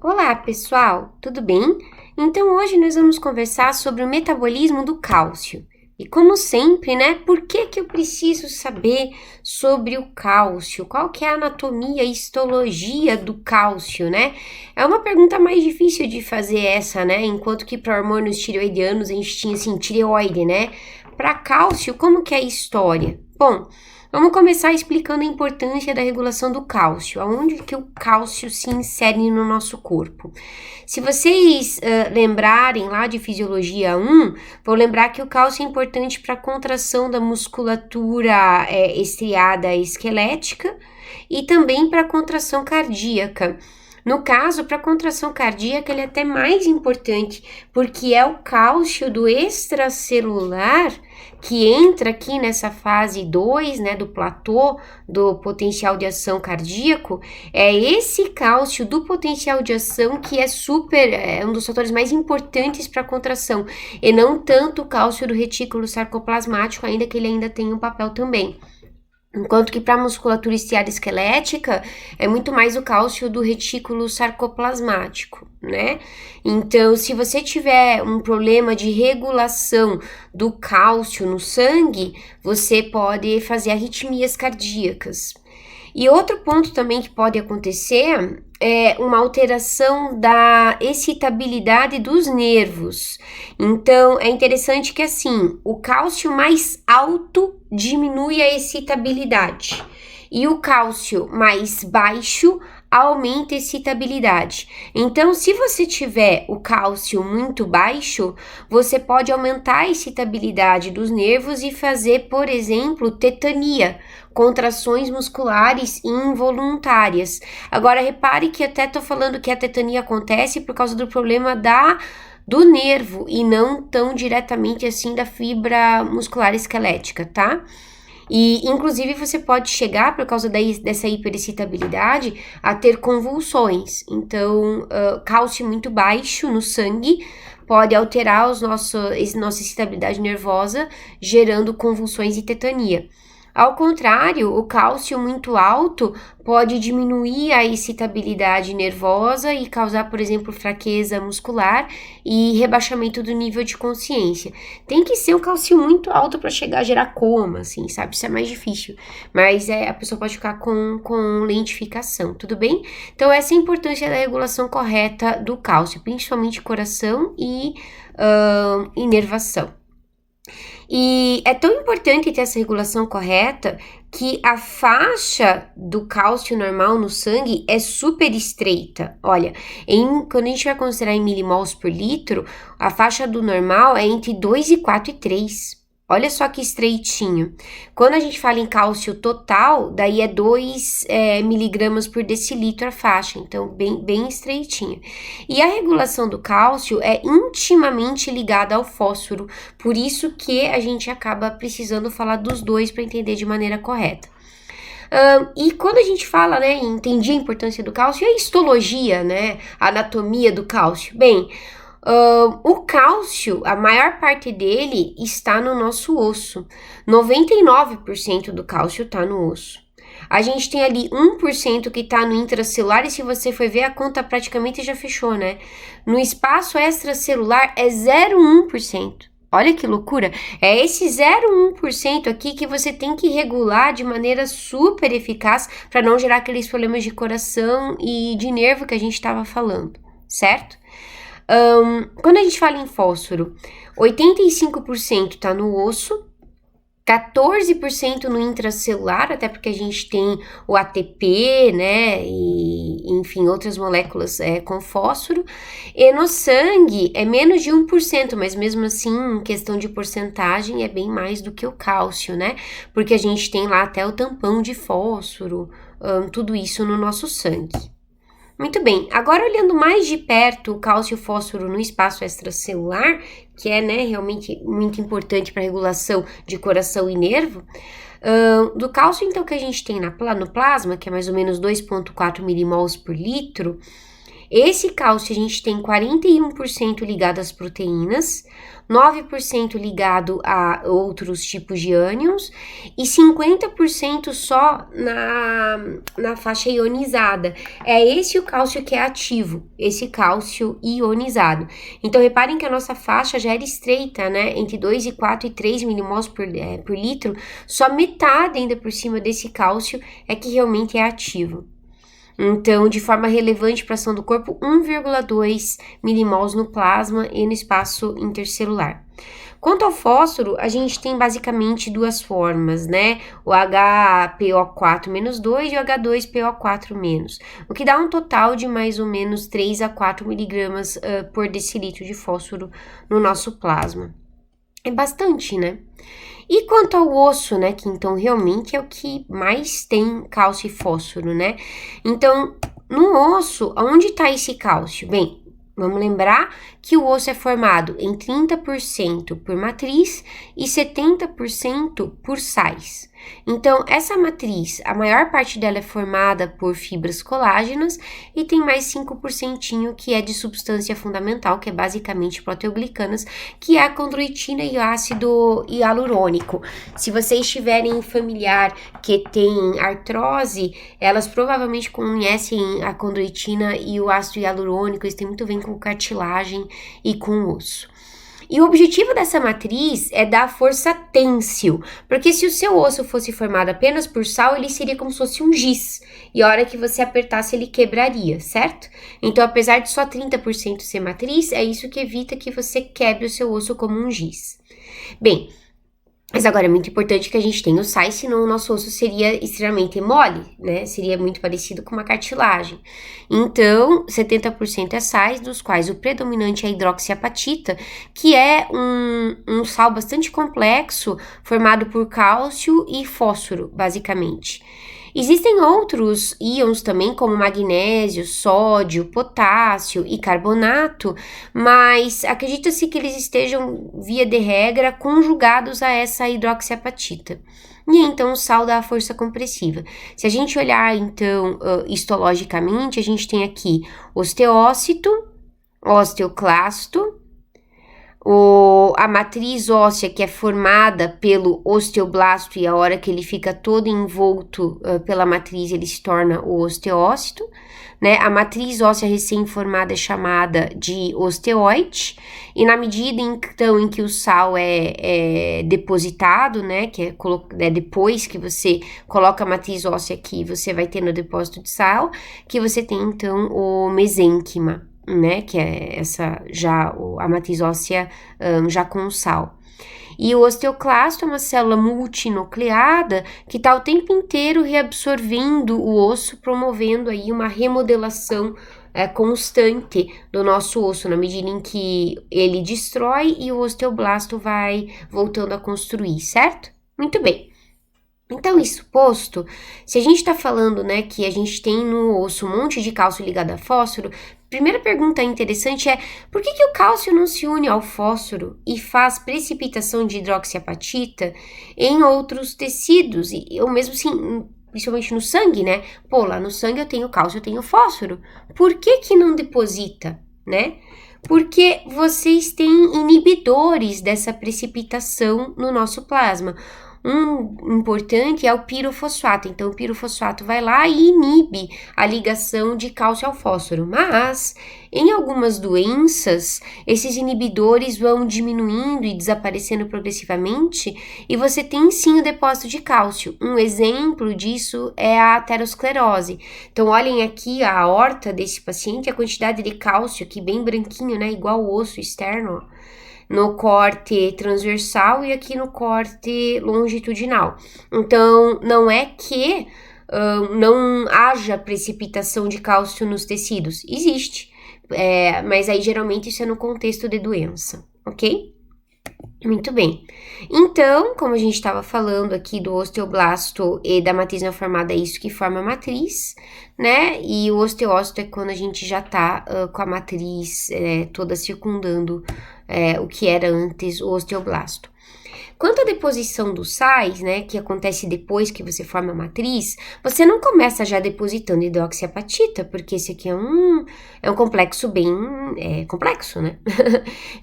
Olá, pessoal, tudo bem? Então, hoje nós vamos conversar sobre o metabolismo do cálcio. E como sempre, né, por que eu preciso saber sobre o cálcio? Qual que é a anatomia e histologia do cálcio, né? É uma pergunta mais difícil de fazer essa, né? Enquanto que para hormônios tireoidianos a gente tinha, assim, tireoide, né? Para cálcio, como que é a história? Bom, vamos começar explicando a importância da regulação do cálcio, aonde que o cálcio se insere no nosso corpo. Se vocês lembrarem lá de Fisiologia 1, vão lembrar que o cálcio é importante para a contração da musculatura estriada esquelética e também para a contração cardíaca. No caso, para a contração cardíaca, ele é até mais importante, porque é o cálcio do extracelular que entra aqui nessa fase 2, né, do platô do potencial de ação cardíaco. É esse cálcio do potencial de ação que é um dos fatores mais importantes para a contração, e não tanto o cálcio do retículo sarcoplasmático, ainda que ele ainda tenha um papel também. Enquanto que para a musculatura estriada esquelética é muito mais o cálcio do retículo sarcoplasmático, né? Então, se você tiver um problema de regulação do cálcio no sangue, você pode fazer arritmias cardíacas. E outro ponto também que pode acontecer é uma alteração da excitabilidade dos nervos. Então, é interessante que, assim, o cálcio mais alto diminui a excitabilidade e o cálcio mais baixo aumenta a excitabilidade. Então, se você tiver o cálcio muito baixo, você pode aumentar a excitabilidade dos nervos e fazer, por exemplo, tetania, contrações musculares involuntárias. Agora, repare que até tô falando que a tetania acontece por causa do problema do nervo e não tão diretamente assim da fibra muscular esquelética, tá? E, inclusive, você pode chegar, por causa dessa hiperexcitabilidade, a ter convulsões. Então, cálcio muito baixo no sangue pode alterar nossa excitabilidade nervosa, gerando convulsões e tetania. Ao contrário, o cálcio muito alto pode diminuir a excitabilidade nervosa e causar, por exemplo, fraqueza muscular e rebaixamento do nível de consciência. Tem que ser um cálcio muito alto para chegar a gerar coma, assim, sabe? Isso é mais difícil, mas a pessoa pode ficar com lentificação, tudo bem? Então, essa é a importância da regulação correta do cálcio, principalmente coração e inervação. E é tão importante ter essa regulação correta que a faixa do cálcio normal no sangue é super estreita. Olha, quando a gente vai considerar em milimols por litro, a faixa do normal é entre 2 e 4 e 3. Olha só que estreitinho. Quando a gente fala em cálcio total, daí é 2 miligramas por decilitro a faixa, então bem estreitinho. E a regulação do cálcio é intimamente ligada ao fósforo, por isso que a gente acaba precisando falar dos dois para entender de maneira correta. E quando a gente fala, né, em entender a importância do cálcio, e a histologia, né, a anatomia do cálcio? Bem, o cálcio, a maior parte dele está no nosso osso. 99% do cálcio está no osso. A gente tem ali 1% que está no intracelular, e se você for ver, a conta praticamente já fechou, né? No espaço extracelular é 0,1%. Olha que loucura! É esse 0,1% aqui que você tem que regular de maneira super eficaz para não gerar aqueles problemas de coração e de nervo que a gente estava falando, certo? Quando a gente fala em fósforo, 85% está no osso, 14% no intracelular, até porque a gente tem o ATP, né, e enfim, outras moléculas com fósforo, e no sangue é menos de 1%, mas mesmo assim, em questão de porcentagem, é bem mais do que o cálcio, né, porque a gente tem lá até o tampão de fósforo, tudo isso no nosso sangue. Muito bem, agora olhando mais de perto o cálcio e o fósforo no espaço extracelular, que é, né, realmente muito importante para a regulação de coração e nervo, do cálcio então que a gente tem no plasma, que é mais ou menos 2,4 milimols por litro, Esse cálcio a gente tem 41% ligado às proteínas, 9% ligado a outros tipos de ânions e 50% só na faixa ionizada. É esse o cálcio que é ativo, esse cálcio ionizado. Então, reparem que a nossa faixa já era estreita, né? Entre 2,4 e 3 milimols por litro, só metade ainda por cima desse cálcio é que realmente é ativo. Então, de forma relevante para a ação do corpo, 1,2 milimols no plasma e no espaço intercelular. Quanto ao fósforo, a gente tem basicamente duas formas, né? O HPO4-2 e o H2PO4-, o que dá um total de mais ou menos 3 a 4 miligramas por decilitro de fósforo no nosso plasma. É bastante, né? E quanto ao osso, né, que então realmente é o que mais tem cálcio e fósforo, né? Então, no osso, onde está esse cálcio? Bem, vamos lembrar que o osso é formado em 30% por matriz e 70% por sais. Então, essa matriz, a maior parte dela é formada por fibras colágenas e tem mais 5% que é de substância fundamental, que é basicamente proteoglicanas, que é a condroitina e o ácido hialurônico. Se vocês tiverem familiar que tem artrose, elas provavelmente conhecem a condroitina e o ácido hialurônico, eles têm muito a ver com cartilagem e com osso. E o objetivo dessa matriz é dar força têncil, porque se o seu osso fosse formado apenas por sal, ele seria como se fosse um giz, e a hora que você apertasse ele quebraria, certo? Então, apesar de só 30% ser matriz, é isso que evita que você quebre o seu osso como um giz. Bem, mas agora é muito importante que a gente tenha os sais, senão o nosso osso seria extremamente mole, né? Seria muito parecido com uma cartilagem. Então, 70% é sais, dos quais o predominante é a hidroxiapatita, que é um sal bastante complexo, formado por cálcio e fósforo, basicamente. Existem outros íons também, como magnésio, sódio, potássio e carbonato, mas acredita-se que eles estejam, via de regra, conjugados a essa hidroxiapatita. E então o sal dá a força compressiva. Se a gente olhar, então, histologicamente, a gente tem aqui osteócito, osteoclasto, a matriz óssea que é formada pelo osteoblasto e a hora que ele fica todo envolto pela matriz, ele se torna o osteócito, né? A matriz óssea recém-formada é chamada de osteoide, e na medida então em que o sal é depositado, né, que é depois que você coloca a matriz óssea aqui, você vai ter no depósito de sal, que você tem então o mesênquima, né, que é a matriz óssea já com sal. E o osteoclasto é uma célula multinucleada que está o tempo inteiro reabsorvendo o osso, promovendo aí uma remodelação constante do nosso osso, na medida em que ele destrói e o osteoblasto vai voltando a construir, certo? Muito bem. Então, isso posto, se a gente está falando, né, que a gente tem no osso um monte de cálcio ligado a fósforo, primeira pergunta interessante é, por que o cálcio não se une ao fósforo e faz precipitação de hidroxiapatita em outros tecidos, ou mesmo assim, principalmente no sangue, né? Pô, lá no sangue eu tenho cálcio, eu tenho fósforo. Por que não deposita, né? Porque vocês têm inibidores dessa precipitação no nosso plasma. Um importante é o pirofosfato. Então, o pirofosfato vai lá e inibe a ligação de cálcio ao fósforo. Mas, em algumas doenças, esses inibidores vão diminuindo e desaparecendo progressivamente e você tem sim o depósito de cálcio. Um exemplo disso é a aterosclerose. Então, olhem aqui a aorta desse paciente, a quantidade de cálcio aqui bem branquinho, né? Igual o osso externo, ó, no corte transversal e aqui no corte longitudinal. Então, não é que não haja precipitação de cálcio nos tecidos. Existe, mas aí geralmente isso é no contexto de doença, ok? Muito bem. Então, como a gente estava falando aqui do osteoblasto e da matriz não formada, é isso que forma a matriz, né? E o osteócito é quando a gente já tá com a matriz toda circundando o que era antes o osteoblasto. Quanto à deposição dos sais, né, que acontece depois que você forma a matriz, você não começa já depositando hidroxiapatita, porque esse aqui é um complexo bem complexo, né?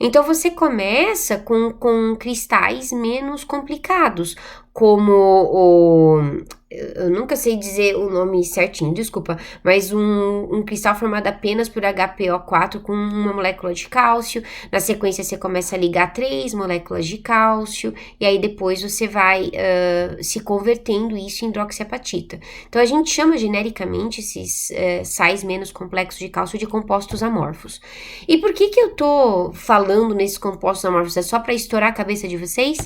Então, você começa com cristais menos complicados, como eu nunca sei dizer o nome certinho, desculpa, mas um cristal formado apenas por HPO4 com uma molécula de cálcio. Na sequência, você começa a ligar 3 moléculas de cálcio, e aí depois você vai se convertendo isso em hidroxiapatita. Então, a gente chama genericamente esses sais menos complexos de cálcio de compostos amorfos. E por que eu tô falando nesses compostos amorfos? É só para estourar a cabeça de vocês?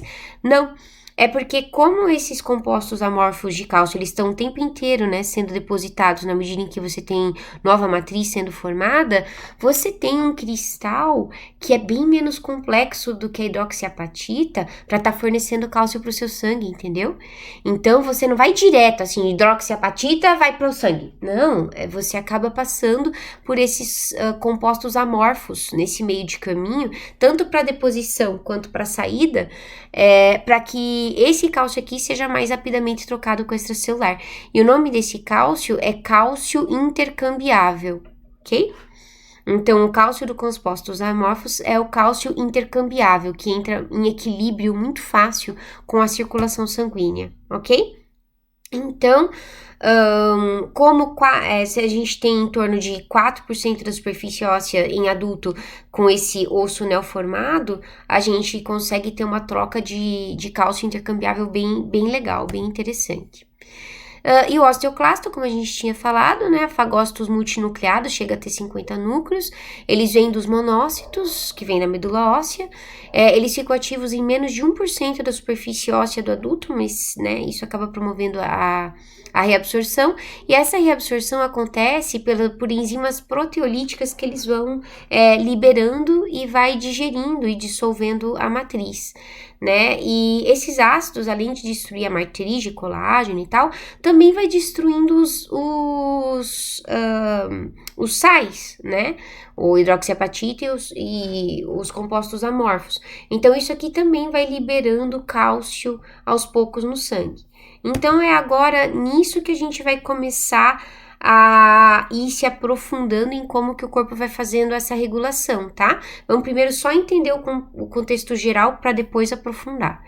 Não. É porque como esses compostos amorfos de cálcio, eles estão o tempo inteiro, né, sendo depositados na medida em que você tem nova matriz sendo formada, você tem um cristal que é bem menos complexo do que a hidroxiapatita para estar fornecendo cálcio para o seu sangue, entendeu? Então, você não vai direto, assim, hidroxiapatita vai para o sangue. Não, você acaba passando por esses compostos amorfos nesse meio de caminho, tanto para deposição quanto para saída, para que esse cálcio aqui seja mais rapidamente trocado com o extracelular. E o nome desse cálcio é cálcio intercambiável, ok? Então, o cálcio dos compostos amorfos é o cálcio intercambiável, que entra em equilíbrio muito fácil com a circulação sanguínea, ok? Então, se a gente tem em torno de 4% da superfície óssea em adulto com esse osso neoformado, a gente consegue ter uma troca de cálcio intercambiável bem legal, bem interessante. E o osteoclasto, como a gente tinha falado, né, fagócitos multinucleados, chega a ter 50 núcleos, eles vêm dos monócitos, que vem da medula óssea, eles ficam ativos em menos de 1% da superfície óssea do adulto, mas, né, isso acaba promovendo a reabsorção, e essa reabsorção acontece por enzimas proteolíticas que eles vão liberando e vai digerindo e dissolvendo a matriz, né? E esses ácidos, além de destruir a matriz de colágeno e tal, também vai destruindo os sais, né? O hidroxiapatita e os compostos amorfos. Então, isso aqui também vai liberando cálcio aos poucos no sangue. Então, é agora nisso que a gente vai começar a ir se aprofundando em como que o corpo vai fazendo essa regulação, tá? Vamos primeiro só entender o contexto geral para depois aprofundar.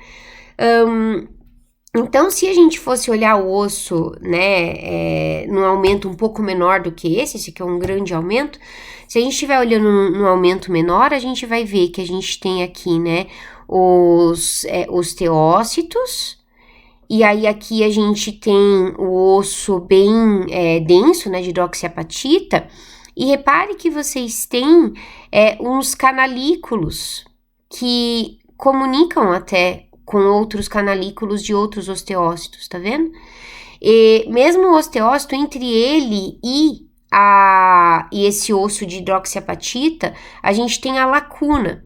Então, se a gente fosse olhar o osso, né, num aumento um pouco menor do que esse aqui é um grande aumento, se a gente estiver olhando num aumento menor, a gente vai ver que a gente tem aqui, né, os osteócitos, e aí aqui a gente tem o osso bem denso, né, de hidroxiapatita, e repare que vocês têm uns canalículos que comunicam até com outros canalículos de outros osteócitos, tá vendo? E mesmo o osteócito, entre ele e esse osso de hidroxiapatita, a gente tem a lacuna.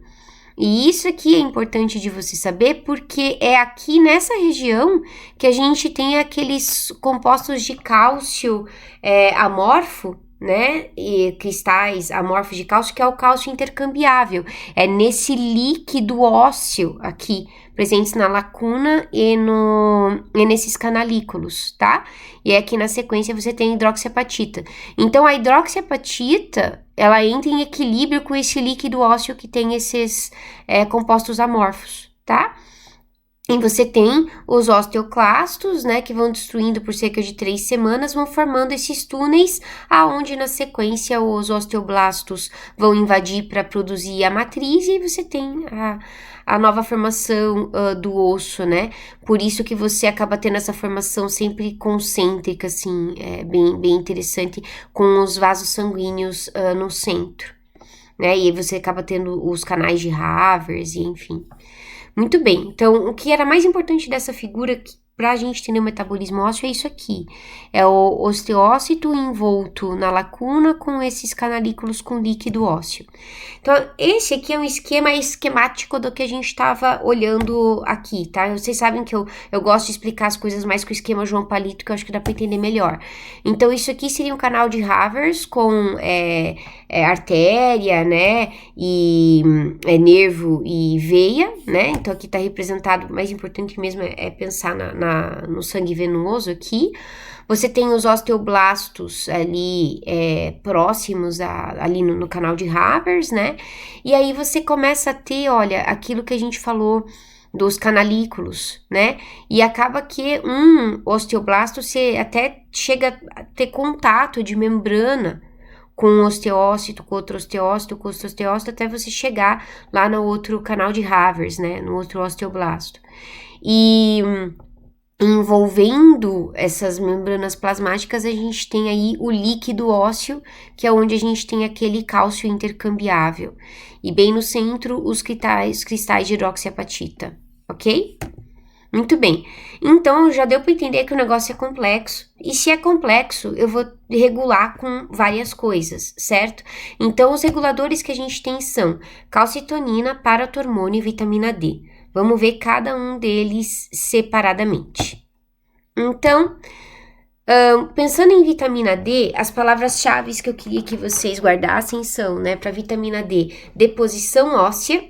E isso aqui é importante de você saber, porque é aqui nessa região que a gente tem aqueles compostos de cálcio amorfo, né, e cristais amorfos de cálcio, que é o cálcio intercambiável. É nesse líquido ósseo aqui, presentes na lacuna e nesses canalículos, tá? E aqui na sequência você tem hidroxiapatita. Então, a hidroxiapatita, ela entra em equilíbrio com esse líquido ósseo que tem esses compostos amorfos, tá? E você tem os osteoclastos, né, que vão destruindo por cerca de 3 semanas, vão formando esses túneis, aonde na sequência os osteoblastos vão invadir para produzir a matriz, e você tem a nova formação do osso, né? Por isso que você acaba tendo essa formação sempre concêntrica, assim, bem interessante, com os vasos sanguíneos no centro, né? E aí você acaba tendo os canais de Havers, e enfim. Muito bem, então o que era mais importante dessa figura para a gente entender o metabolismo ósseo é isso aqui. É o osteócito envolto na lacuna com esses canalículos com líquido ósseo. Então, esse aqui é um esquema esquemático do que a gente estava olhando aqui, tá? Vocês sabem que eu gosto de explicar as coisas mais com o esquema João Palito, que eu acho que dá para entender melhor. Então, isso aqui seria um canal de Havers com artéria, né, e nervo e veia, né, então aqui tá representado, o mais importante mesmo é pensar no sangue venoso aqui. Você tem os osteoblastos ali próximos ali no canal de Havers, né, e aí você começa a ter, olha, aquilo que a gente falou dos canalículos, né? E acaba que um osteoblasto você até chega a ter contato de membrana com um osteócito, com outro osteócito, até você chegar lá no outro canal de Havers, né? No outro osteoblasto. E envolvendo essas membranas plasmáticas, a gente tem aí o líquido ósseo, que é onde a gente tem aquele cálcio intercambiável. E bem no centro, os cristais de hidroxiapatita, ok? Muito bem. Então, já deu para entender que o negócio é complexo. E se é complexo, eu vou regular com várias coisas, certo? Então, os reguladores que a gente tem são calcitonina, paratormônio e vitamina D. Vamos ver cada um deles separadamente. Então, pensando em vitamina D, as palavras-chave que eu queria que vocês guardassem são, né, para vitamina D, deposição óssea.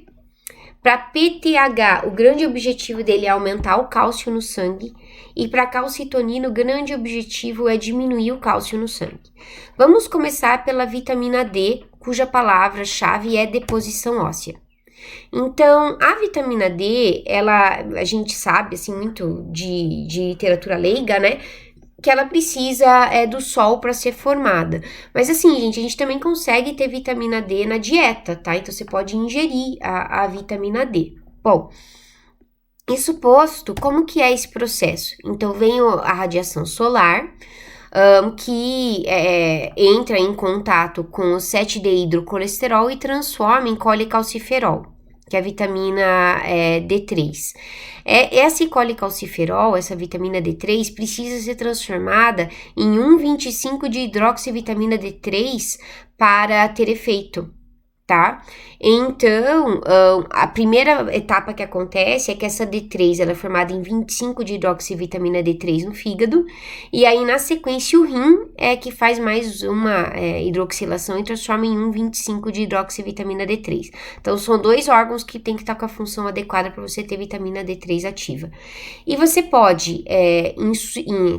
Para PTH, o grande objetivo dele é aumentar o cálcio no sangue. E para calcitonina, o grande objetivo é diminuir o cálcio no sangue. Vamos começar pela vitamina D, cuja palavra-chave é deposição óssea. Então, a vitamina D, a gente sabe, assim, muito de literatura leiga, né? Que ela precisa do sol para ser formada. Mas assim, gente, a gente também consegue ter vitamina D na dieta, tá? Então, você pode ingerir a vitamina D. Bom, isso posto, como que é esse processo? Então, vem a radiação solar, que entra em contato com o 7-dehidrocolesterol e transforma em colecalciferol, que é a vitamina D3. Essa colecalciferol, essa vitamina D3, precisa ser transformada em 1,25 de hidroxivitamina D3 para ter efeito, tá? Então, a primeira etapa que acontece é que essa D3 ela é formada em 25 de hidroxivitamina D3 no fígado, e aí na sequência o rim é que faz mais uma hidroxilação e transforma em 1,25 de hidroxivitamina D3. Então, são dois órgãos que tem que estar com a função adequada para você ter vitamina D3 ativa. E você pode,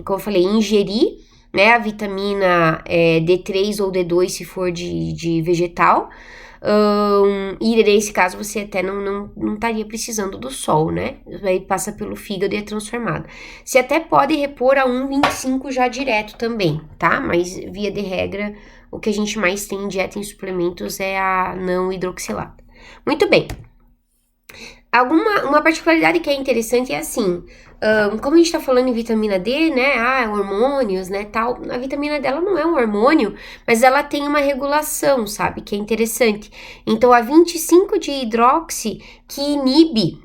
como eu falei, ingerir, né, a vitamina D3 ou D2 se for de vegetal. E nesse caso você até não estaria precisando do sol, né? Aí passa pelo fígado e é transformado. Você até pode repor a 1,25 já direto também, tá? Mas via de regra, o que a gente mais tem em dieta e em suplementos é a não hidroxilada. Muito bem. Uma particularidade que é interessante é assim, como a gente tá falando em vitamina D, né, hormônios, né, tal, a vitamina D ela não é um hormônio, mas ela tem uma regulação, sabe, que é interessante. Então, a 25 de hidroxi que inibe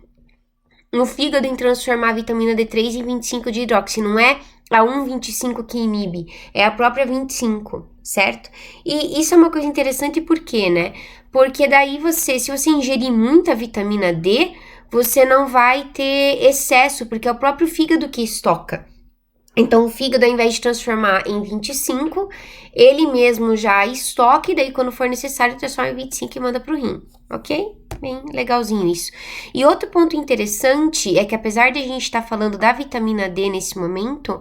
no fígado em transformar a vitamina D3 em 25 de hidroxi, não é a 1,25 que inibe, é a própria 25, certo? E isso é uma coisa interessante por quê, né? Porque daí se você ingerir muita vitamina D, você não vai ter excesso, porque é o próprio fígado que estoca. Então, o fígado, ao invés de transformar em 25, ele mesmo já estoca e daí, quando for necessário, transforma em 25 e manda pro rim, ok? Bem legalzinho isso. E outro ponto interessante é que, apesar de a gente estar falando da vitamina D nesse momento,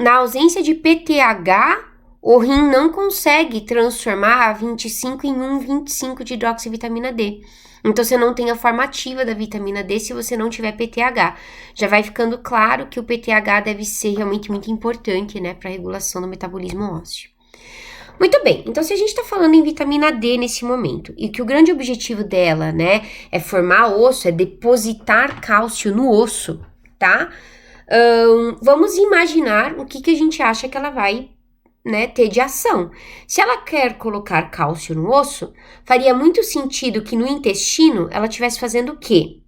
na ausência de PTH, o rim não consegue transformar a 25 em 1,25 de hidroxivitamina D. Então, você não tem a forma ativa da vitamina D se você não tiver PTH. Já vai ficando claro que o PTH deve ser realmente muito importante, né, para a regulação do metabolismo ósseo. Muito bem, então se a gente está falando em vitamina D nesse momento, e que o grande objetivo dela, né, é formar osso, é depositar cálcio no osso, tá? Vamos imaginar o que a gente acha que ela vai, né, ter de ação. Se ela quer colocar cálcio no osso, faria muito sentido que no intestino ela estivesse fazendo o quê?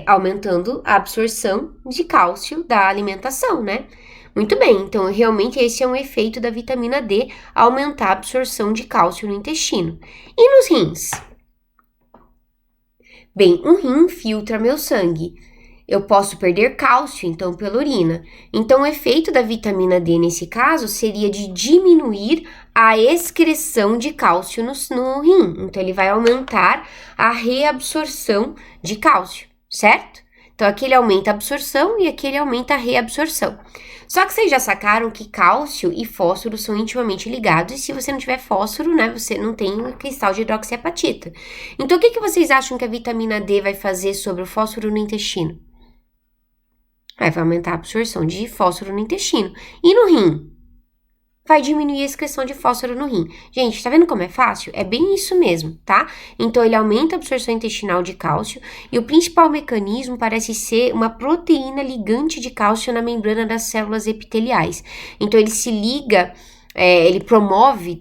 Aumentando a absorção de cálcio da alimentação, né? Muito bem, então realmente esse é um efeito da vitamina D, aumentar a absorção de cálcio no intestino. E nos rins? Bem, um rim filtra meu sangue. eu posso perder cálcio, então, pela urina. Então, o efeito da vitamina D, nesse caso, seria de diminuir a excreção de cálcio no rim. Então, ele vai aumentar a reabsorção de cálcio, certo? Então, aqui ele aumenta a absorção e aqui ele aumenta a reabsorção. Só que vocês já sacaram que cálcio e fósforo são intimamente ligados, e se você não tiver fósforo, né, você não tem o cristal de hidroxiapatita. Então, o que vocês acham que a vitamina D vai fazer sobre o fósforo no intestino? Vai aumentar a absorção de fósforo no intestino. E no rim? Vai diminuir a excreção de fósforo no rim. Gente, tá vendo como é fácil? É bem isso mesmo, tá? Então, ele aumenta a absorção intestinal de cálcio e o principal mecanismo parece ser uma proteína ligante de cálcio na membrana das células epiteliais. Então, ele se liga, ele promove,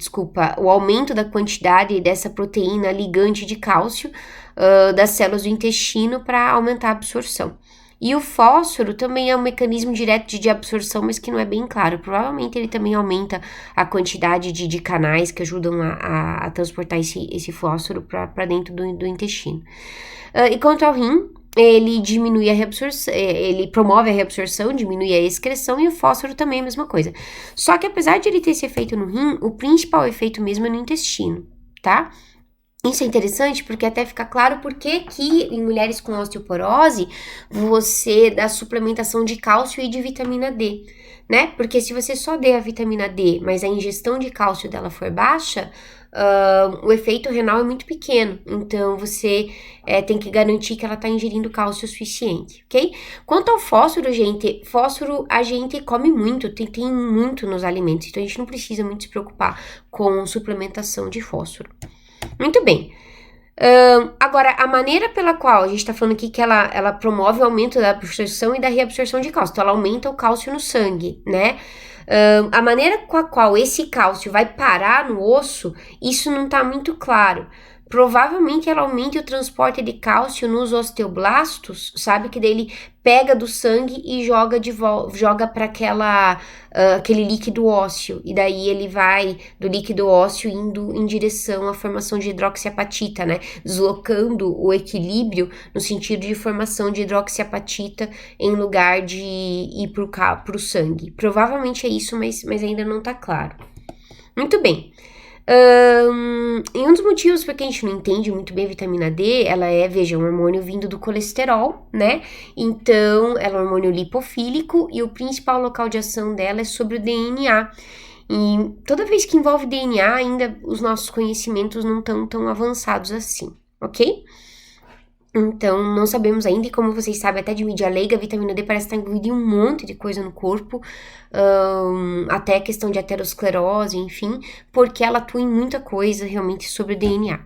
o aumento da quantidade dessa proteína ligante de cálcio das células do intestino para aumentar a absorção. E o fósforo também é um mecanismo direto de absorção, mas que não é bem claro. Provavelmente ele também aumenta a quantidade de canais que ajudam a transportar esse fósforo para dentro do intestino. E quanto ao rim, ele diminui a reabsorção, ele promove a reabsorção, diminui a excreção, e o fósforo também é a mesma coisa. Só que apesar de ele ter esse efeito no rim, o principal efeito mesmo é no intestino, tá? Isso é interessante porque até fica claro por que em mulheres com osteoporose você dá suplementação de cálcio e de vitamina D, né? Porque se você só der a vitamina D, mas a ingestão de cálcio dela for baixa, o efeito renal é muito pequeno. Então, você tem que garantir que ela está ingerindo cálcio o suficiente, ok? Quanto ao fósforo, gente, a gente come muito, tem muito nos alimentos. Então, a gente não precisa muito se preocupar com suplementação de fósforo. Muito bem. Agora, a maneira pela qual a gente está falando aqui que ela promove o aumento da absorção e da reabsorção de cálcio. Então, ela aumenta o cálcio no sangue, né? A maneira com a qual esse cálcio vai parar no osso, isso não está muito claro. Provavelmente ela aumenta o transporte de cálcio nos osteoblastos, sabe? Que daí ele pega do sangue e joga para aquele líquido ósseo. E daí ele vai do líquido ósseo indo em direção à formação de hidroxiapatita, né? Deslocando o equilíbrio no sentido de formação de hidroxiapatita em lugar de ir pro sangue. Provavelmente é isso, mas ainda não tá claro. Muito bem. E um dos motivos porque a gente não entende muito bem a vitamina D, ela veja, um hormônio vindo do colesterol, né? Então, ela é um hormônio lipofílico e o principal local de ação dela é sobre o DNA. E toda vez que envolve DNA, ainda os nossos conhecimentos não estão tão avançados assim, ok? Então, não sabemos ainda, e como vocês sabem, até de mídia leiga, a vitamina D parece estar envolvida em um monte de coisa no corpo, até a questão de aterosclerose, enfim, porque ela atua em muita coisa realmente sobre o DNA.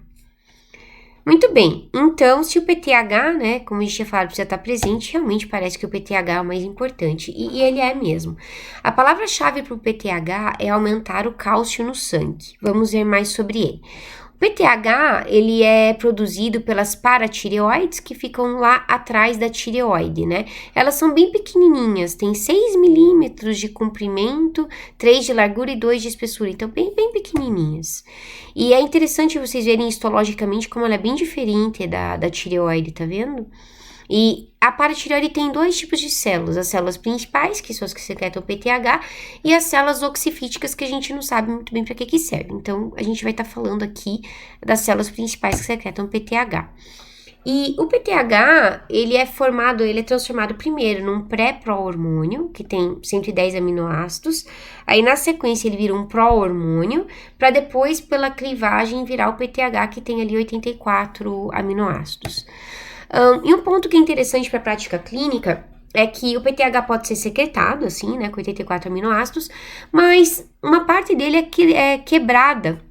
Muito bem, então, se o PTH, né, como a gente tinha falado, precisa estar presente, realmente parece que o PTH é o mais importante, e ele é mesmo. A palavra-chave para o PTH é aumentar o cálcio no sangue. Vamos ver mais sobre ele. O PTH, ele é produzido pelas paratireoides que ficam lá atrás da tireoide, né? Elas são bem pequenininhas, tem 6 milímetros de comprimento, 3 de largura e 2 de espessura, então bem pequenininhas. E é interessante vocês verem histologicamente como ela é bem diferente da tireoide, tá vendo? E a paratireoide tem 2 tipos de células, as células principais, que são as que secretam o PTH, e as células oxifíticas, que a gente não sabe muito bem para que serve. Então, a gente vai estar falando aqui das células principais que secretam o PTH. E o PTH, ele é transformado primeiro num pré-pró-hormônio, que tem 110 aminoácidos, aí na sequência ele vira um pró-hormônio, para depois, pela clivagem, virar o PTH, que tem ali 84 aminoácidos. E um ponto que é interessante para a prática clínica é que o PTH pode ser secretado, assim, né, com 84 aminoácidos, mas uma parte dele é quebrada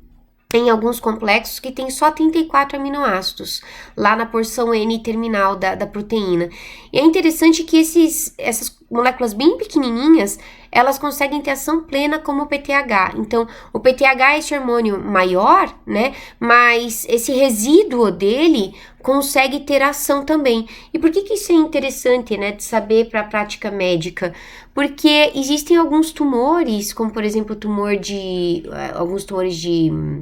em alguns complexos que tem só 34 aminoácidos, lá na porção N terminal da proteína. E é interessante que essas moléculas bem pequenininhas, elas conseguem ter ação plena como o PTH. Então, o PTH é esse hormônio maior, né, mas esse resíduo dele consegue ter ação também. E por que isso é interessante, né, de saber para a prática médica? Porque existem alguns tumores, como por exemplo alguns tumores de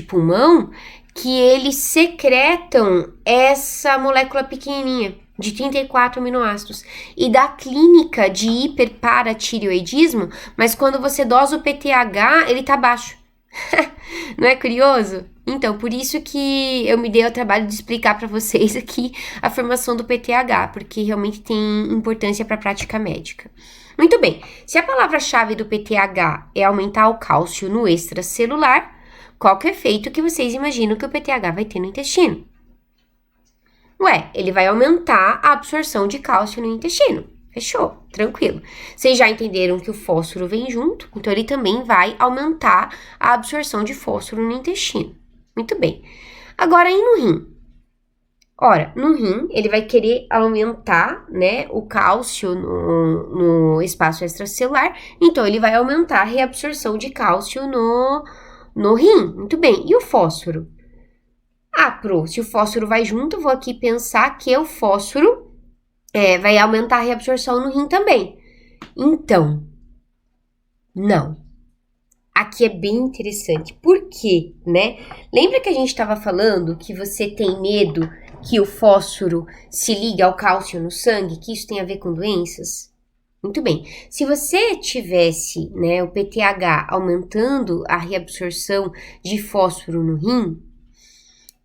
pulmão, que eles secretam essa molécula pequenininha, de 34 aminoácidos. E da clínica de hiperparatireoidismo, mas quando você dosa o PTH, ele tá baixo. Não é curioso? Então, por isso que eu me dei ao trabalho de explicar para vocês aqui a formação do PTH, porque realmente tem importância para a prática médica. Muito bem, se a palavra-chave do PTH é aumentar o cálcio no extracelular, qual que é o efeito que vocês imaginam que o PTH vai ter no intestino? Ué, ele vai aumentar a absorção de cálcio no intestino. Fechou, tranquilo. Vocês já entenderam que o fósforo vem junto, então ele também vai aumentar a absorção de fósforo no intestino. Muito bem. Agora, e no rim? Ora, no rim, ele vai querer aumentar, né, o cálcio no espaço extracelular, então ele vai aumentar a reabsorção de cálcio no rim. Muito bem. E o fósforo? Se o fósforo vai junto, eu vou aqui pensar que o fósforo vai aumentar a reabsorção no rim também. Então, não. Aqui é bem interessante. Por quê, né? Lembra que a gente estava falando que você tem medo que o fósforo se ligue ao cálcio no sangue, que isso tem a ver com doenças? Muito bem. Se você tivesse, né, o PTH aumentando a reabsorção de fósforo no rim,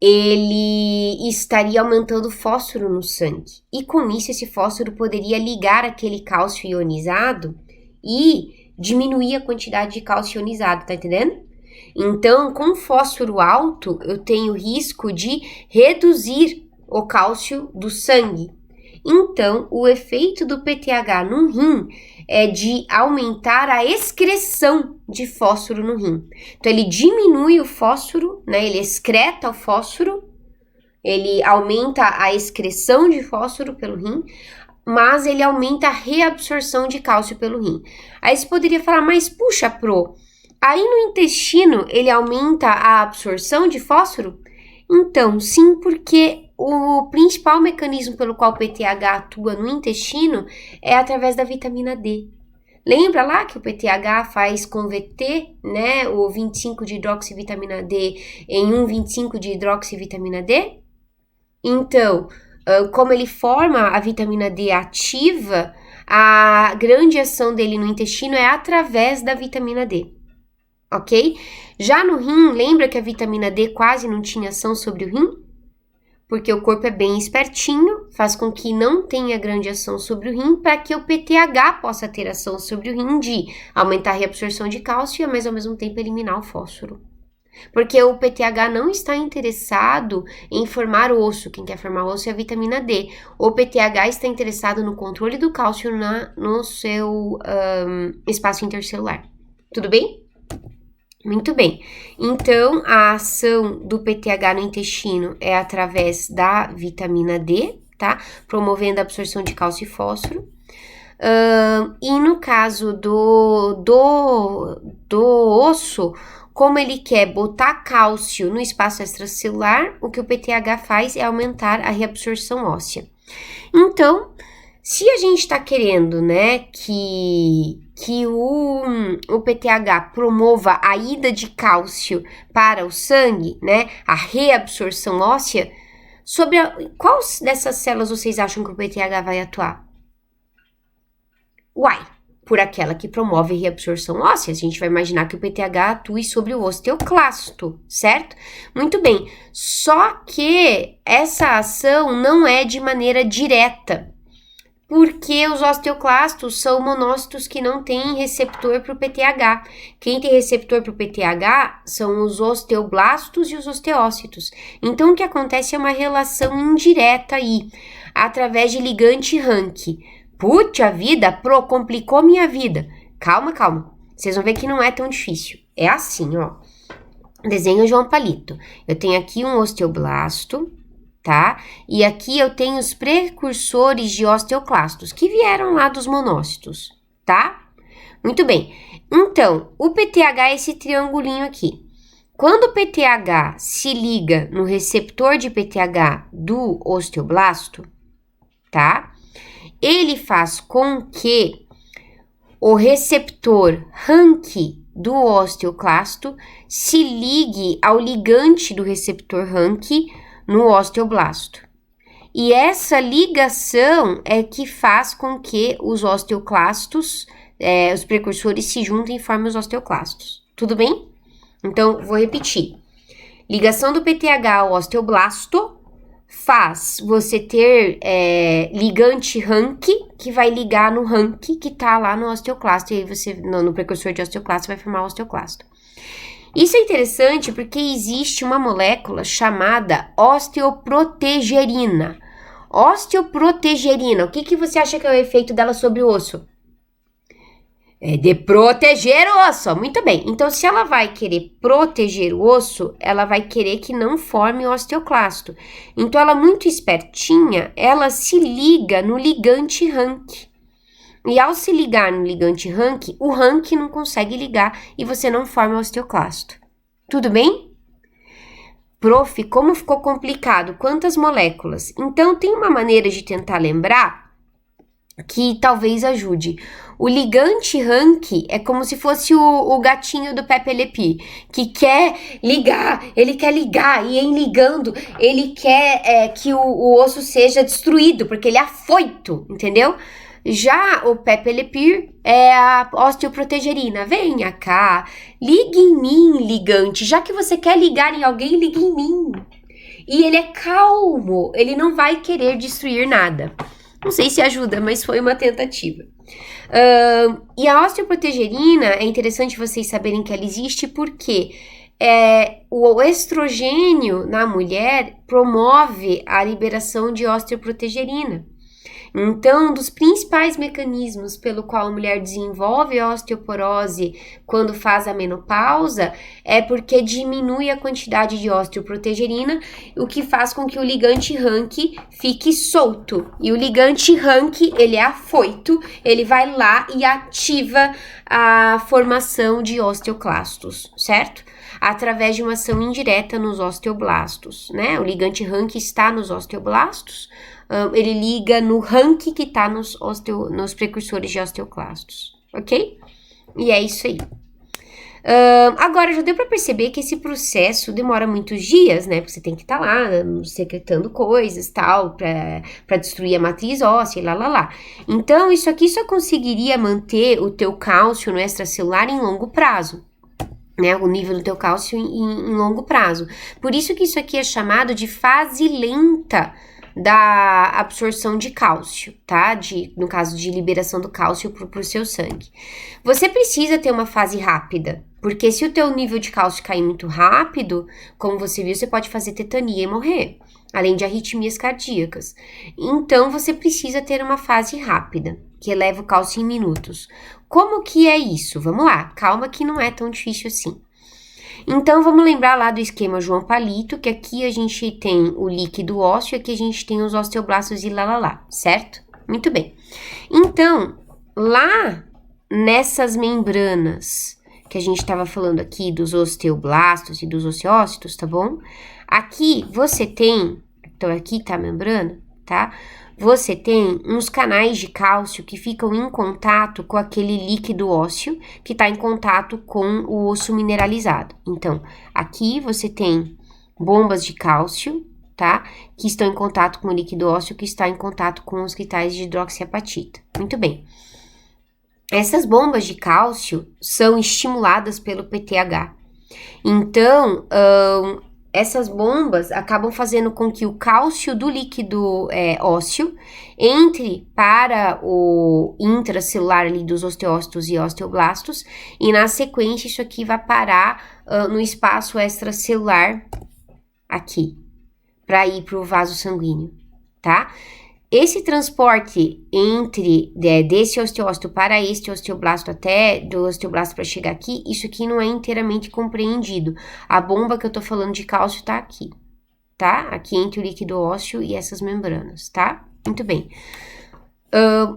ele estaria aumentando o fósforo no sangue. E com isso, esse fósforo poderia ligar aquele cálcio ionizado e diminuir a quantidade de cálcio ionizado, tá entendendo? Então, com fósforo alto, eu tenho risco de reduzir o cálcio do sangue. Então, o efeito do PTH no rim é de aumentar a excreção de fósforo no rim. Então, ele diminui o fósforo, né? Ele excreta o fósforo, ele aumenta a excreção de fósforo pelo rim, mas ele aumenta a reabsorção de cálcio pelo rim. Aí você poderia falar, mas puxa, aí no intestino ele aumenta a absorção de fósforo? Então, sim, porque o principal mecanismo pelo qual o PTH atua no intestino é através da vitamina D. Lembra lá que o PTH faz converter, né, o 25 de hidroxivitamina D em 1,25 de hidroxivitamina D? Então, como ele forma a vitamina D ativa, a grande ação dele no intestino é através da vitamina D, ok? Já no rim, lembra que a vitamina D quase não tinha ação sobre o rim? Porque o corpo é bem espertinho, faz com que não tenha grande ação sobre o rim, para que o PTH possa ter ação sobre o rim de aumentar a reabsorção de cálcio, mas ao mesmo tempo eliminar o fósforo. Porque o PTH não está interessado em formar osso, quem quer formar osso é a vitamina D. O PTH está interessado no controle do cálcio no seu espaço intercelular. Tudo bem? Muito bem. Então, a ação do PTH no intestino é através da vitamina D, tá? Promovendo a absorção de cálcio e fósforo. E no caso do osso, como ele quer botar cálcio no espaço extracelular, o que o PTH faz é aumentar a reabsorção óssea. Então, se a gente está querendo, né, que o PTH promova a ida de cálcio para o sangue, né, a reabsorção óssea, qual dessas células vocês acham que o PTH vai atuar? Por aquela que promove a reabsorção óssea. A gente vai imaginar que o PTH atue sobre o osteoclasto, certo? Muito bem, só que essa ação não é de maneira direta, porque os osteoclastos são monócitos que não têm receptor para o PTH. Quem tem receptor para o PTH são os osteoblastos e os osteócitos. Então, o que acontece é uma relação indireta aí, através de ligante Rank. Puxa vida, complicou minha vida. Calma. Vocês vão ver que não é tão difícil. É assim, ó. Desenho João Palito. Eu tenho aqui um osteoblasto, tá? E aqui eu tenho os precursores de osteoclastos, que vieram lá dos monócitos, tá? Muito bem. Então, o PTH é esse triangulinho aqui. Quando o PTH se liga no receptor de PTH do osteoblasto, tá? Ele faz com que o receptor Rank do osteoclasto se ligue ao ligante do receptor Rank no osteoblasto. E essa ligação é que faz com que os osteoclastos, os precursores se juntem e formem os osteoclastos. Tudo bem? Então, vou repetir. Ligação do PTH ao osteoblasto faz você ter ligante Rank, que vai ligar no Rank que tá lá no osteoclasto, e aí você, no precursor de osteoclasto, vai formar o osteoclasto. Isso é interessante porque existe uma molécula chamada osteoprotegerina. Osteoprotegerina, o que você acha que é o efeito dela sobre o osso? É de proteger o osso. Muito bem. Então, se ela vai querer proteger o osso, ela vai querer que não forme o osteoclasto. Então, ela muito espertinha, ela se liga no ligante Rank. E ao se ligar no ligante Rank, o Rank não consegue ligar e você não forma o osteoclasto. Tudo bem? Prof, como ficou complicado? Quantas moléculas? Então, tem uma maneira de tentar lembrar que talvez ajude. O ligante Rank é como se fosse o gatinho do Pepe Le Pew, que quer ligar, ele quer ligar, e em ligando, ele quer que o osso seja destruído, porque ele é afoito, entendeu? Já o Pepe Le Pew é a osteoprotegerina. Venha cá, ligue em mim, ligante. Já que você quer ligar em alguém, ligue em mim. E ele é calmo, ele não vai querer destruir nada. Não sei se ajuda, mas foi uma tentativa. E a osteoprotegerina, é interessante vocês saberem que ela existe porque o estrogênio na mulher promove a liberação de osteoprotegerina. Então, um dos principais mecanismos pelo qual a mulher desenvolve a osteoporose quando faz a menopausa é porque diminui a quantidade de osteoprotegerina, o que faz com que o ligante Rank fique solto. E o ligante Rank, ele é afoito, ele vai lá e ativa a formação de osteoclastos, certo? Através de uma ação indireta nos osteoblastos, né? O ligante Rank está nos osteoblastos, ele liga no Rank que está nos precursores de osteoclastos, ok? E é isso aí. Agora, já deu para perceber que esse processo demora muitos dias, né? Porque você tem que estar lá secretando coisas, tal, para destruir a matriz óssea, lá. Então, isso aqui só conseguiria manter o teu cálcio no extracelular em longo prazo, né? O nível do teu cálcio em longo prazo. Por isso que isso aqui é chamado de fase lenta da absorção de cálcio, tá? No caso de liberação do cálcio pro seu sangue. Você precisa ter uma fase rápida, porque se o teu nível de cálcio cair muito rápido, como você viu, você pode fazer tetania e morrer, além de arritmias cardíacas. Então, você precisa ter uma fase rápida, que eleva o cálcio em minutos. Como que é isso? Vamos lá, calma que não é tão difícil assim. Então, vamos lembrar lá do esquema João Palito, que aqui a gente tem o líquido ósseo, aqui a gente tem os osteoblastos e lá, certo? Muito bem. Então, lá nessas membranas que a gente estava falando aqui dos osteoblastos e dos osteócitos, tá bom? Aqui você tem, então aqui tá a membrana, tá? Você tem uns canais de cálcio que ficam em contato com aquele líquido ósseo que está em contato com o osso mineralizado. Então, aqui você tem bombas de cálcio, tá? Que estão em contato com o líquido ósseo que está em contato com os cristais de hidroxiapatita. Muito bem. Essas bombas de cálcio são estimuladas pelo PTH. Então, essas bombas acabam fazendo com que o cálcio do líquido ósseo entre para o intracelular ali dos osteócitos e osteoblastos, e na sequência isso aqui vai parar no espaço extracelular aqui, para ir para o vaso sanguíneo, tá? Esse transporte desse osteócito para este osteoblasto até do osteoblasto para chegar aqui, isso aqui não é inteiramente compreendido. A bomba que eu tô falando de cálcio tá aqui, tá? Aqui entre o líquido ósseo e essas membranas, tá? Muito bem.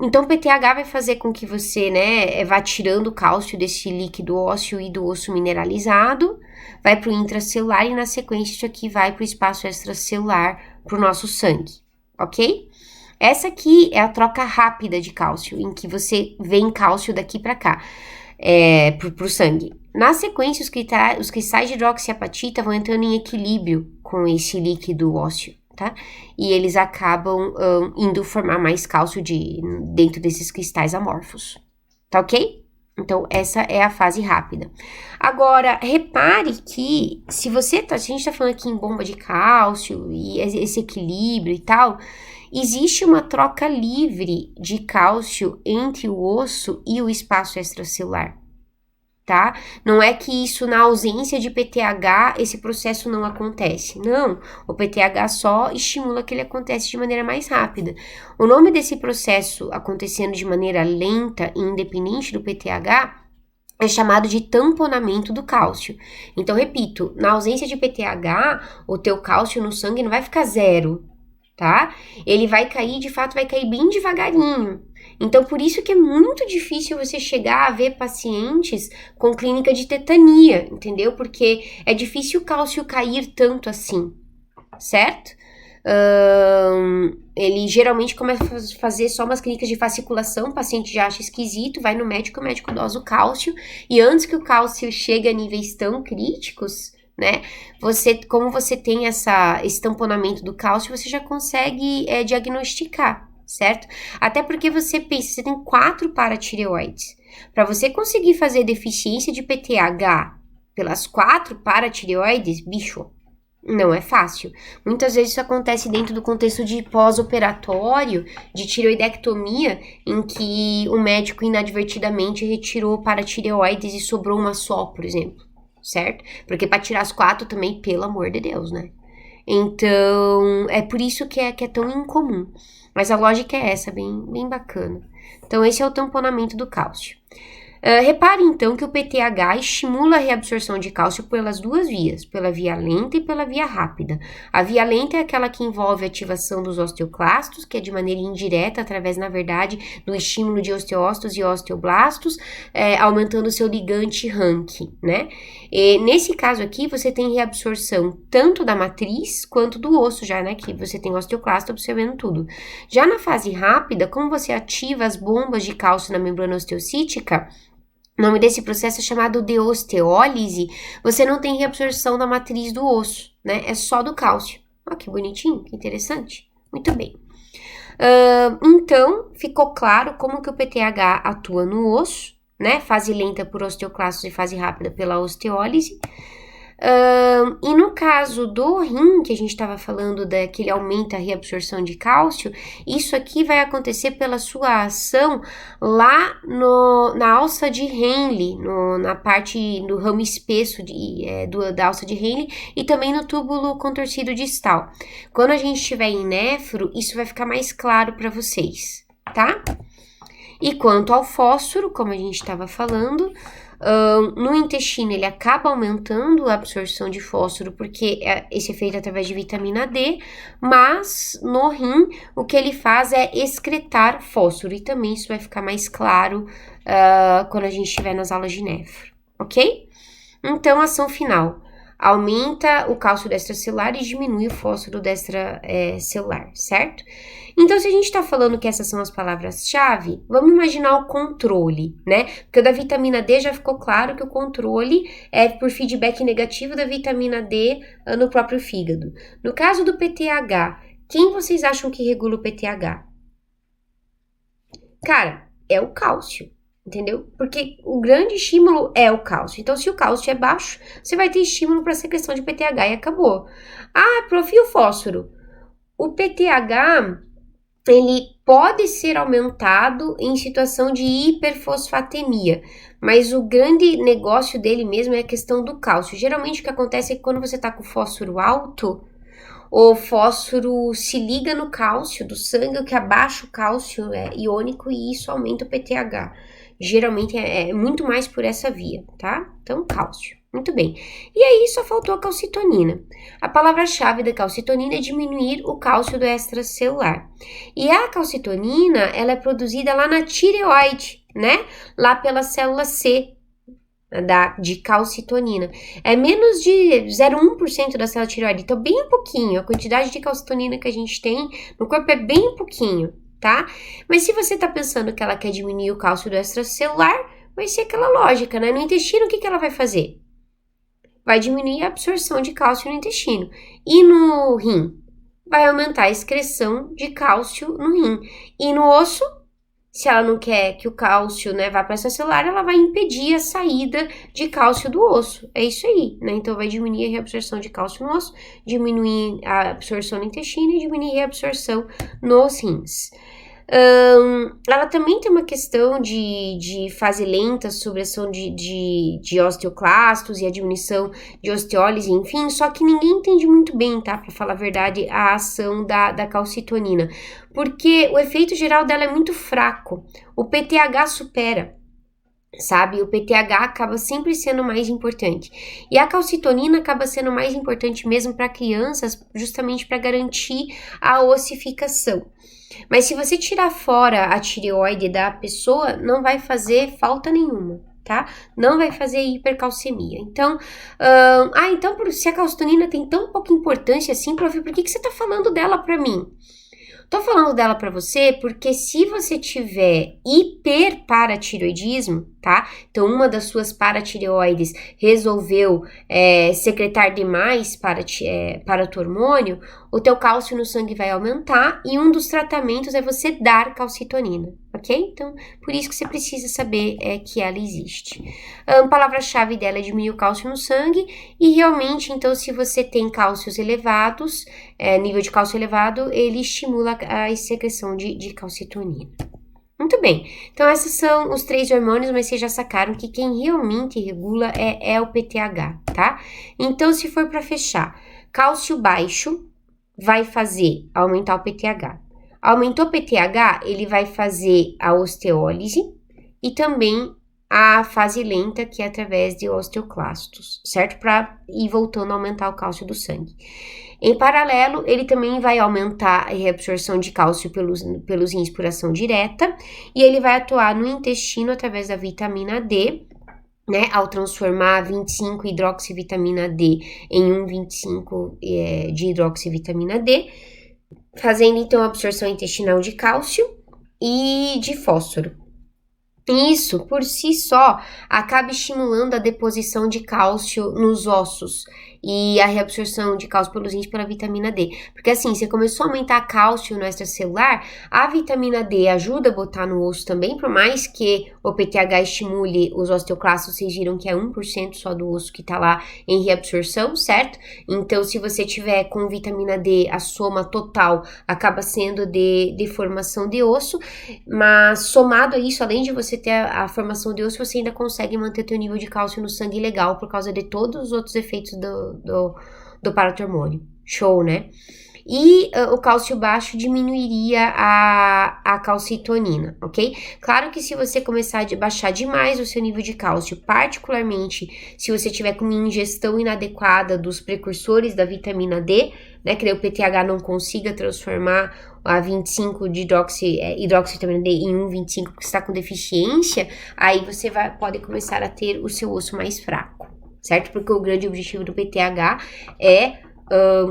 Então, o PTH vai fazer com que você, né, vá tirando o cálcio desse líquido ósseo e do osso mineralizado, vai pro intracelular e na sequência isso aqui vai pro espaço extracelular, pro nosso sangue, ok? Essa aqui é a troca rápida de cálcio, em que você vem cálcio daqui para cá, pro sangue. Na sequência, os cristais de hidroxiapatita vão entrando em equilíbrio com esse líquido ósseo, tá? E eles acabam indo formar mais cálcio dentro desses cristais amorfos, tá ok? Então, essa é a fase rápida. Agora, repare que se a gente tá falando aqui em bomba de cálcio e esse equilíbrio e tal, existe uma troca livre de cálcio entre o osso e o espaço extracelular, tá? Não é que isso, na ausência de PTH, esse processo não acontece. Não, o PTH só estimula que ele acontece de maneira mais rápida. O nome desse processo acontecendo de maneira lenta e independente do PTH é chamado de tamponamento do cálcio. Então, repito, na ausência de PTH, o teu cálcio no sangue não vai ficar zero, tá? Ele vai cair, de fato, vai cair bem devagarinho. Então, por isso que é muito difícil você chegar a ver pacientes com clínica de tetania, entendeu? Porque é difícil o cálcio cair tanto assim, certo? Ele geralmente começa a fazer só umas clínicas de fasciculação, o paciente já acha esquisito, vai no médico, o médico dosa o cálcio, e antes que o cálcio chegue a níveis tão críticos, né, como você tem esse tamponamento do cálcio, você já consegue diagnosticar, certo? Até porque você pensa, você tem 4 paratireoides. Para você conseguir fazer deficiência de PTH pelas 4 paratireoides, bicho, não é fácil. Muitas vezes isso acontece dentro do contexto de pós-operatório, de tireoidectomia, em que o médico inadvertidamente retirou paratireoides e sobrou uma só, por exemplo, certo? Porque para tirar as 4 também, pelo amor de Deus, né? Então, é por isso que é tão incomum. Mas a lógica é essa, bem bacana. Então, esse é o tamponamento do cálcio. Repare, então, que o PTH estimula a reabsorção de cálcio pelas 2 vias, pela via lenta e pela via rápida. A via lenta é aquela que envolve a ativação dos osteoclastos, que é de maneira indireta, através, na verdade, do estímulo de osteócitos e osteoblastos, aumentando o seu ligante Rank, né? E, nesse caso aqui, você tem reabsorção tanto da matriz quanto do osso já, né? Que você tem osteoclasto absorvendo tudo. Já na fase rápida, como você ativa as bombas de cálcio na membrana osteocítica, o nome desse processo é chamado de osteólise, você não tem reabsorção da matriz do osso, né? É só do cálcio. Ó, que bonitinho, que interessante. Muito bem. Então, ficou claro como que o PTH atua no osso, né? Fase lenta por osteoclastos e fase rápida pela osteólise. E no caso do rim, que a gente estava falando que ele aumenta a reabsorção de cálcio, isso aqui vai acontecer pela sua ação lá na alça de Henle, na parte do ramo espesso da alça de Henle e também no túbulo contorcido distal. Quando a gente estiver em nefro, isso vai ficar mais claro para vocês, tá? E quanto ao fósforo, como a gente estava falando, no intestino ele acaba aumentando a absorção de fósforo porque esse é feito através de vitamina D, mas no rim o que ele faz é excretar fósforo e também isso vai ficar mais claro quando a gente estiver nas aulas de nefro, ok? Então, ação final. Aumenta o cálcio extracelular e diminui o fósforo extracelular, certo? Então, se a gente tá falando que essas são as palavras-chave, vamos imaginar o controle, né? Porque o da vitamina D já ficou claro que o controle é por feedback negativo da vitamina D no próprio fígado. No caso do PTH, quem vocês acham que regula o PTH? Cara, é o cálcio. Entendeu? Porque o grande estímulo é o cálcio. Então, se o cálcio é baixo, você vai ter estímulo para secreção de PTH e acabou. Ah, prof, e o fósforo? O PTH, ele pode ser aumentado em situação de hiperfosfatemia, mas o grande negócio dele mesmo é a questão do cálcio. Geralmente, o que acontece é que quando você está com fósforo alto, o fósforo se liga no cálcio do sangue, o que abaixa o cálcio iônico e isso aumenta o PTH. Geralmente é muito mais por essa via, tá? Então, cálcio. Muito bem. E aí, só faltou a calcitonina. A palavra-chave da calcitonina é diminuir o cálcio do extracelular. E a calcitonina, ela é produzida lá na tireoide, né? Lá pela célula C, de calcitonina. É menos de 0,1% da célula tireoide, então bem pouquinho. A quantidade de calcitonina que a gente tem no corpo é bem pouquinho, tá? Mas se você tá pensando que ela quer diminuir o cálcio do extracelular, vai ser aquela lógica, né? No intestino, o que ela vai fazer? Vai diminuir a absorção de cálcio no intestino. E no rim? vai aumentar a excreção de cálcio no rim. E no osso, se ela não quer que o cálcio, né, vá para essa celular, ela vai impedir a saída de cálcio do osso. É isso aí, né? Então vai diminuir a reabsorção de cálcio no osso, diminuir a absorção no intestino e diminuir a reabsorção nos rins. Ela também tem uma questão de fase lenta, supressão de osteoclastos e a diminuição de osteólise, enfim, só que ninguém entende muito bem, tá? Pra falar a verdade, a ação da calcitonina, porque o efeito geral dela é muito fraco. O PTH supera, sabe? O PTH acaba sempre sendo mais importante. E a calcitonina acaba sendo mais importante mesmo para crianças, justamente para garantir a ossificação. Mas se você tirar fora a tireoide da pessoa, não vai fazer falta nenhuma, tá? Não vai fazer hipercalcemia. Então, então se a calcitonina tem tão pouca importância assim, prof, por que você tá falando dela pra mim? Tô falando dela pra você porque se você tiver hiperparatireoidismo, tá? Então, uma das suas paratireoides resolveu secretar demais paratormônio, o teu cálcio no sangue vai aumentar e um dos tratamentos é você dar calcitonina, ok? Então, por isso que você precisa saber que ela existe. A palavra-chave dela é diminuir o cálcio no sangue e realmente, então, se você tem cálcios elevados, nível de cálcio elevado, ele estimula a secreção de calcitonina. Muito bem, então esses são os 3 hormônios, mas vocês já sacaram que quem realmente regula é o PTH, tá? Então, se for para fechar, cálcio baixo vai fazer aumentar o PTH. Aumentou o PTH, ele vai fazer a osteólise e também a fase lenta, que é através de osteoclastos, certo? Para ir voltando a aumentar o cálcio do sangue. Em paralelo, ele também vai aumentar a reabsorção de cálcio pelos rins por ação direta e ele vai atuar no intestino através da vitamina D, né, ao transformar 25 hidroxivitamina D em 1,25 de hidroxivitamina D, fazendo então a absorção intestinal de cálcio e de fósforo. Isso, por si só, acaba estimulando a deposição de cálcio nos ossos e a reabsorção de cálcio pelos rins pela vitamina D. Porque assim, você começou a aumentar cálcio no extracelular, a vitamina D ajuda a botar no osso também, por mais que o PTH estimule os osteoclastos, vocês viram que é 1% só do osso que tá lá em reabsorção, certo? Então, se você tiver com vitamina D, a soma total acaba sendo de formação de osso, mas somado a isso, além de você ter a formação de osso, você ainda consegue manter teu nível de cálcio no sangue legal por causa de todos os outros efeitos do paratormônio. Show, né? E o cálcio baixo diminuiria a calcitonina, ok? Claro que se você começar a baixar demais o seu nível de cálcio, particularmente se você tiver com uma ingestão inadequada dos precursores da vitamina D, né, que daí o PTH não consiga transformar a 25 de hidroxivitamina D em 1,25 porque você está com deficiência, aí você pode começar a ter o seu osso mais fraco, certo? Porque o grande objetivo do PTH é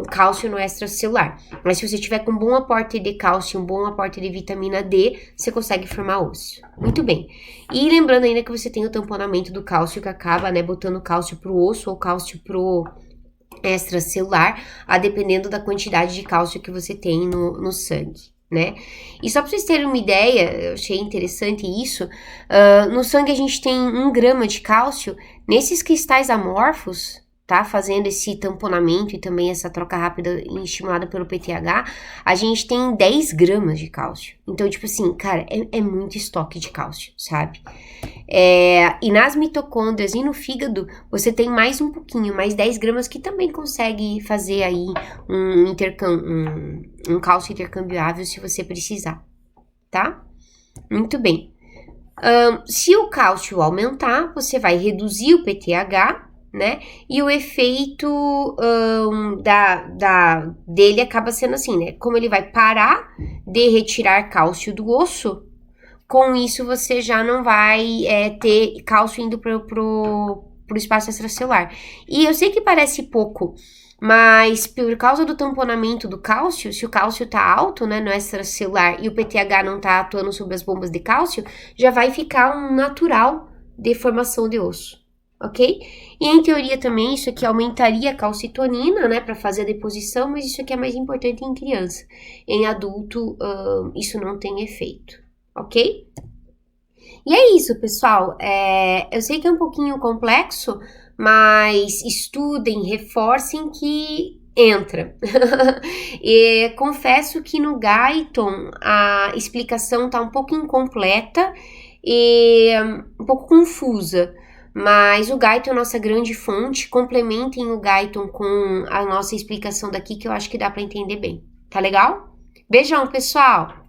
cálcio no extracelular. Mas se você tiver com um bom aporte de cálcio, um bom aporte de vitamina D, você consegue formar osso. Muito bem. E lembrando ainda que você tem o tamponamento do cálcio que acaba, né, botando cálcio pro osso ou cálcio pro extracelular, a dependendo da quantidade de cálcio que você tem no sangue, né? E só para vocês terem uma ideia, eu achei interessante isso, no sangue a gente tem 1 grama de cálcio, nesses cristais amorfos, tá? Fazendo esse tamponamento e também essa troca rápida estimulada pelo PTH, a gente tem 10 gramas de cálcio. Então, tipo assim, cara, é muito estoque de cálcio, sabe? E nas mitocôndrias e no fígado, você tem mais um pouquinho, mais 10 gramas, que também consegue fazer aí um cálcio intercambiável se você precisar, tá? Muito bem. Se o cálcio aumentar, você vai reduzir o PTH, né? E o efeito dele acaba sendo assim, né? Como ele vai parar de retirar cálcio do osso, com isso você já não vai ter cálcio indo pro espaço extracelular. E eu sei que parece pouco, mas por causa do tamponamento do cálcio, se o cálcio tá alto, né, no extracelular e o PTH não tá atuando sobre as bombas de cálcio, já vai ficar um natural de formação de osso. ok? E em teoria também isso aqui aumentaria a calcitonina, né, para fazer a deposição, mas isso aqui é mais importante em criança. Em adulto, isso não tem efeito, ok? E é isso, pessoal. Eu sei que é um pouquinho complexo, mas estudem, reforcem que entra. E confesso que no Guyton a explicação tá um pouco incompleta e um pouco confusa. Mas o Guyton é a nossa grande fonte. Complementem o Guyton com a nossa explicação daqui, que eu acho que dá para entender bem. Tá legal? Beijão, pessoal!